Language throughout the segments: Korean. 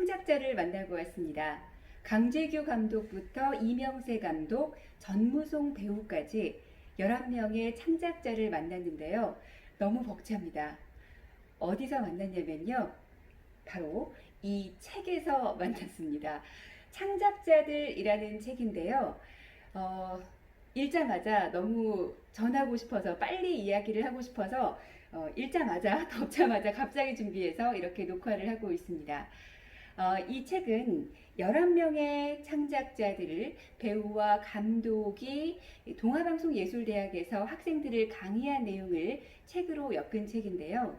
창작자를 만나고 왔습니다. 강재규 감독부터 이명세 감독, 전무송 배우까지 11명의 창작자를 만났는데요. 너무 벅찹니다. 어디서 만났냐면요. 바로 이 책에서 만났습니다. 창작자들이라는 책인데요. 읽자마자 너무 전하고 싶어서 빨리 이야기를 하고 싶어서 읽자마자 덮자마자 갑자기 준비해서 이렇게 녹화를 하고 있습니다. 이 책은 11명의 창작자들을 배우와 감독이 동아방송예술대학에서 학생들을 강의한 내용을 책으로 엮은 책인데요.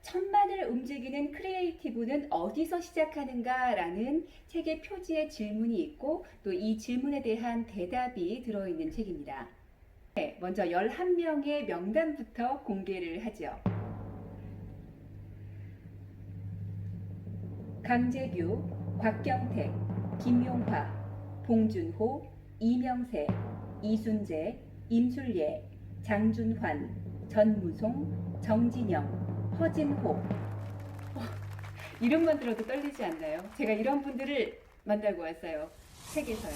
천만을 움직이는 크리에이티브는 어디서 시작하는가? 라는 책의 표지에 질문이 있고 또 이 질문에 대한 대답이 들어있는 책입니다. 네, 먼저 11명의 명단부터 공개를 하죠. 강재규, 곽경택, 김용화, 봉준호, 이명세, 이순재, 임술예, 장준환, 전무송, 정진영, 허진호. 이름만 들어도 떨리지 않나요? 제가 이런 분들을 만나고 왔어요. 책에서요.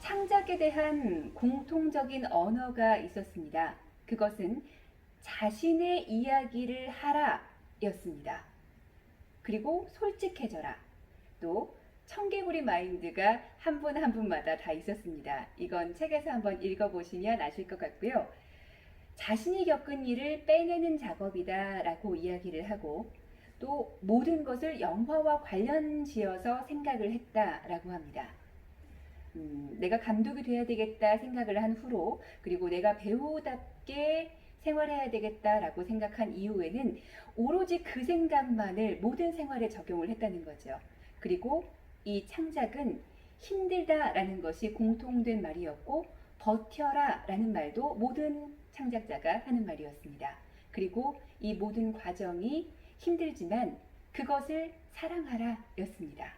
창작에 대한 공통적인 언어가 있었습니다. 그것은 자신의 이야기를 하라 였습니다. 그리고 솔직해져라. 또 청개구리 마인드가 한 분 한 분마다 다 있었습니다. 이건 책에서 한번 읽어보시면 아실 것 같고요. 자신이 겪은 일을 빼내는 작업이다 라고 이야기를 하고 또 모든 것을 영화와 관련 지어서 생각을 했다 라고 합니다. 내가 감독이 돼야 되겠다 생각을 한 후로 그리고 내가 배우답게 생활해야 되겠다라고 생각한 이후에는 오로지 그 생각만을 모든 생활에 적용을 했다는 거죠. 그리고 이 창작은 힘들다라는 것이 공통된 말이었고 버텨라 라는 말도 모든 창작자가 하는 말이었습니다. 그리고 이 모든 과정이 힘들지만 그것을 사랑하라 였습니다.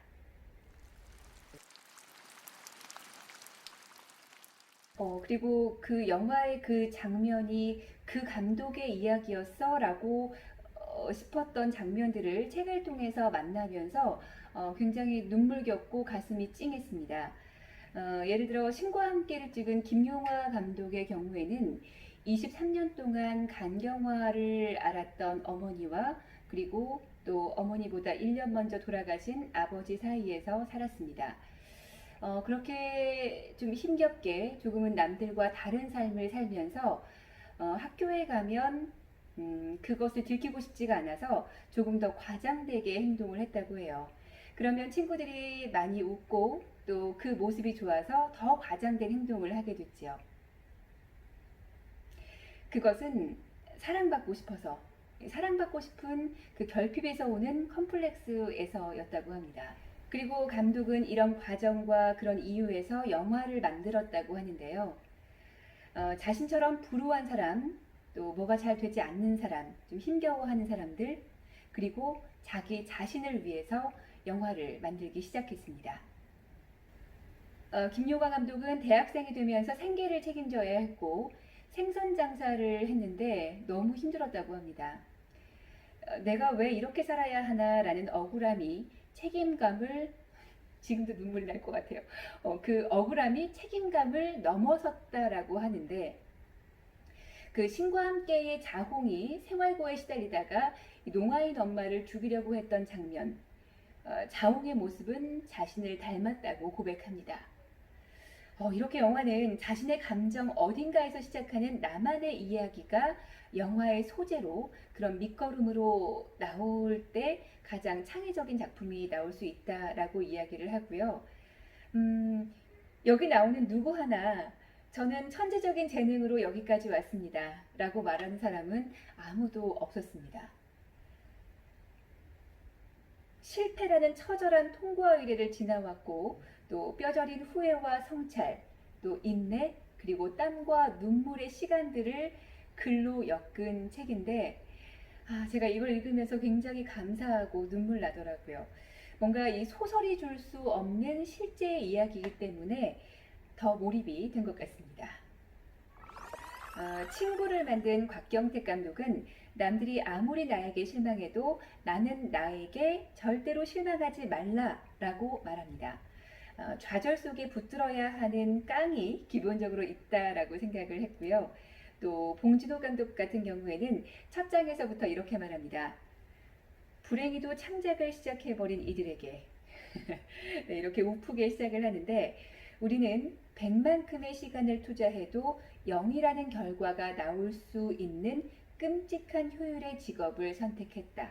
그리고 그 영화의 그 장면이 그 감독의 이야기였어 라고 싶었던 장면들을 책을 통해서 만나면서 굉장히 눈물겹고 가슴이 찡했습니다. 예를 들어 신과 함께를 찍은 김용화 감독의 경우에는 23년 동안 간경화를 앓았던 어머니와 그리고 또 어머니보다 1년 먼저 돌아가신 아버지 사이에서 살았습니다. 그렇게 좀 힘겹게 조금은 남들과 다른 삶을 살면서 학교에 가면 그것을 들키고 싶지가 않아서 조금 더 과장되게 행동을 했다고 해요. 그러면 친구들이 많이 웃고 또 그 모습이 좋아서 더 과장된 행동을 하게 됐죠. 그것은 사랑받고 싶어서 사랑받고 싶은 그 결핍에서 오는 컴플렉스에서였다고 합니다. 그리고 감독은 이런 과정과 그런 이유에서 영화를 만들었다고 하는데요. 자신처럼 불우한 사람, 또 뭐가 잘 되지 않는 사람, 좀 힘겨워하는 사람들, 그리고 자기 자신을 위해서 영화를 만들기 시작했습니다. 김용화 감독은 대학생이 되면서 생계를 책임져야 했고 생선 장사를 했는데 너무 힘들었다고 합니다. 내가 왜 이렇게 살아야 하나라는 억울함이 책임감을 지금도 눈물이 날 것 같아요. 그 억울함이 책임감을 넘어섰다라고 하는데 그 신과 함께의 자홍이 생활고에 시달리다가 농아인 엄마를 죽이려고 했던 장면, 자홍의 모습은 자신을 닮았다고 고백합니다. 이렇게 영화는 자신의 감정 어딘가에서 시작하는 나만의 이야기가 영화의 소재로 그런 밑거름으로 나올 때 가장 창의적인 작품이 나올 수 있다라고 이야기를 하고요. 여기 나오는 누구 하나 저는 천재적인 재능으로 여기까지 왔습니다 라고 말하는 사람은 아무도 없었습니다. 실패라는 처절한 통과 의례를 지나왔고 또 뼈저린 후회와 성찰, 또 인내, 그리고 땀과 눈물의 시간들을 글로 엮은 책인데 제가 이걸 읽으면서 굉장히 감사하고 눈물 나더라고요. 뭔가 이 소설이 줄 수 없는 실제 이야기이기 때문에 더 몰입이 된 것 같습니다. 친구를 만든 곽경택 감독은 남들이 아무리 나에게 실망해도 나는 나에게 절대로 실망하지 말라라고 말합니다. 좌절 속에 붙들어야 하는 깡이 기본적으로 있다라고 생각을 했고요. 또 봉준호 감독 같은 경우에는 첫 장에서부터 이렇게 말합니다. 불행히도 창작을 시작해버린 이들에게 네, 이렇게 우프게 시작을 하는데 우리는 100만큼의 시간을 투자해도 0이라는 결과가 나올 수 있는 끔찍한 효율의 직업을 선택했다.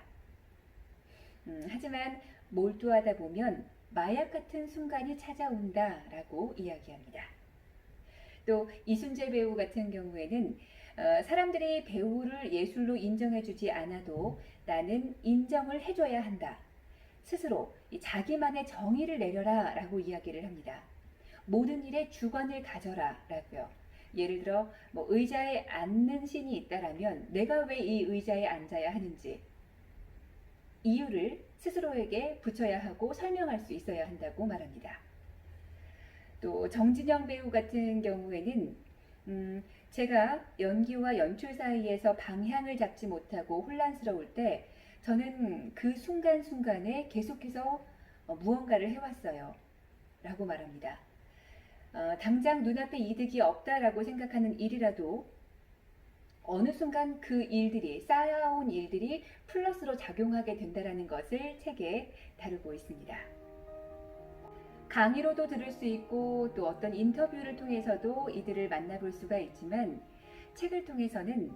하지만 몰두하다 보면 마약 같은 순간이 찾아온다라고 이야기합니다. 또 이순재 배우 같은 경우에는 사람들이 배우를 예술로 인정해주지 않아도 나는 인정을 해줘야 한다. 스스로 자기만의 정의를 내려라 라고 이야기를 합니다. 모든 일에 주관을 가져라 라고요. 예를 들어 의자에 앉는 신이 있다라면 내가 왜 이 의자에 앉아야 하는지 이유를 스스로에게 붙여야 하고 설명할 수 있어야 한다고 말합니다. 또 정진영 배우 같은 경우에는 제가 연기와 연출 사이에서 방향을 잡지 못하고 혼란스러울 때 저는 그 순간순간에 계속해서 무언가를 해왔어요 라고 말합니다. 당장 눈앞에 이득이 없다라고 생각하는 일이라도 어느 순간 그 일들이 쌓아온 일들이 플러스로 작용하게 된다는 것을 책에 다루고 있습니다. 강의로도 들을 수 있고 또 어떤 인터뷰를 통해서도 이들을 만나볼 수가 있지만 책을 통해서는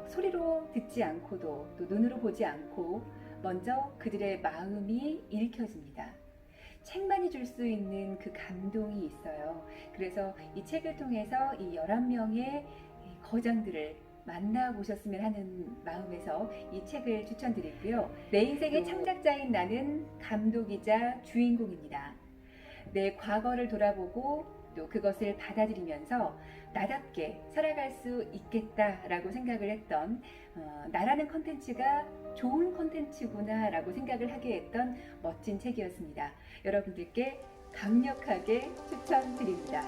소리로 듣지 않고도 또 눈으로 보지 않고 먼저 그들의 마음이 읽혀집니다. 책만이 줄 수 있는 그 감동이 있어요. 그래서 이 책을 통해서 이 11명의 거장들을 만나보셨으면 하는 마음에서 이 책을 추천드리고요. 내 인생의 창작자인 나는 감독이자 주인공입니다. 내 과거를 돌아보고 또 그것을 받아들이면서 나답게 살아갈 수 있겠다라고 생각을 했던 나라는 컨텐츠가 좋은 컨텐츠구나 라고 생각을 하게 했던 멋진 책이었습니다. 여러분들께 강력하게 추천드립니다.